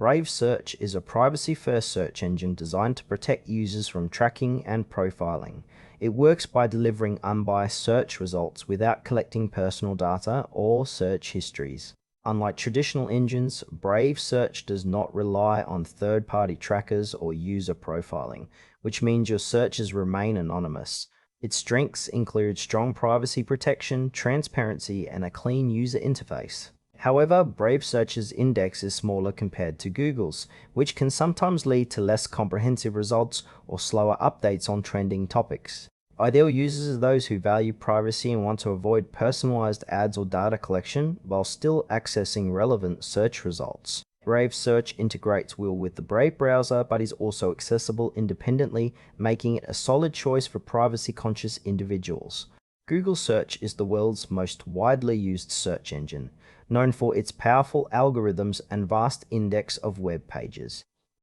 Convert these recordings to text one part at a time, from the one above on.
Brave Search is a privacy-first search engine designed to protect users from tracking and profiling. It works by delivering unbiased search results without collecting personal data or search histories. Unlike traditional engines, Brave Search does not rely on third-party trackers or user profiling, which means your searches remain anonymous. Its strengths include strong privacy protection, transparency, and a clean user interface. However, Brave Search's index is smaller compared to Google's, which can sometimes lead to less comprehensive results or slower updates on trending topics. Ideal users are those who value privacy and want to avoid personalized ads or data collection while still accessing relevant search results. Brave Search integrates well with the Brave browser but is also accessible independently, making it a solid choice for privacy-conscious individuals. Google Search is the world's most widely used search engine, known for its powerful algorithms and vast index of web pages.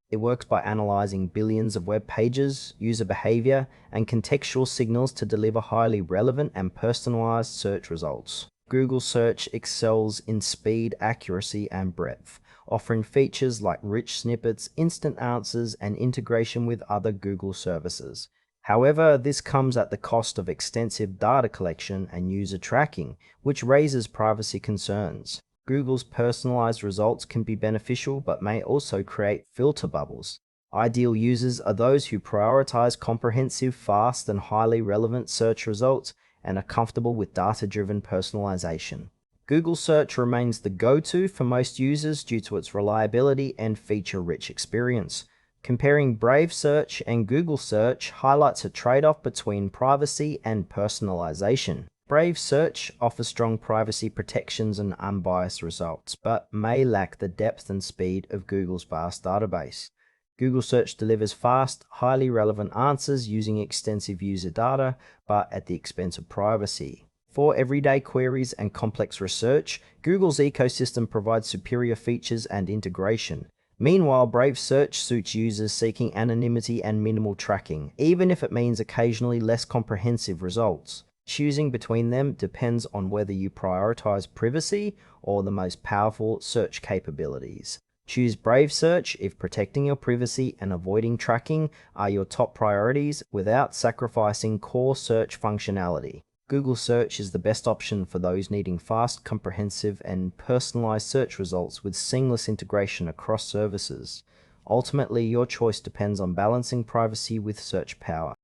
It works by analyzing billions of web pages, user behavior, and contextual signals to deliver highly relevant and personalized search results. Google Search excels in speed, accuracy, and breadth, offering features like rich snippets, instant answers, and integration with other Google services. However, this comes at the cost of extensive data collection and user tracking, which raises privacy concerns. Google's personalized results can be beneficial but may also create filter bubbles. Ideal users are those who prioritize comprehensive, fast, and highly relevant search results and are comfortable with data-driven personalization. Google Search remains the go-to for most users due to its reliability and feature-rich experience. Comparing Brave Search and Google Search highlights a trade-off between privacy and personalization. Brave Search offers strong privacy protections and unbiased results, but may lack the depth and speed of Google's vast database. Google Search delivers fast, highly relevant answers using extensive user data, but at the expense of privacy. For everyday queries and complex research, Google's ecosystem provides superior features and integration. Meanwhile, Brave Search suits users seeking anonymity and minimal tracking, even if it means occasionally less comprehensive results. Choosing between them depends on whether you prioritize privacy or the most powerful search capabilities. Choose Brave Search if protecting your privacy and avoiding tracking are your top priorities without sacrificing core search functionality. Google Search is the best option for those needing fast, comprehensive, and personalized search results with seamless integration across services. Ultimately, your choice depends on balancing privacy with search power.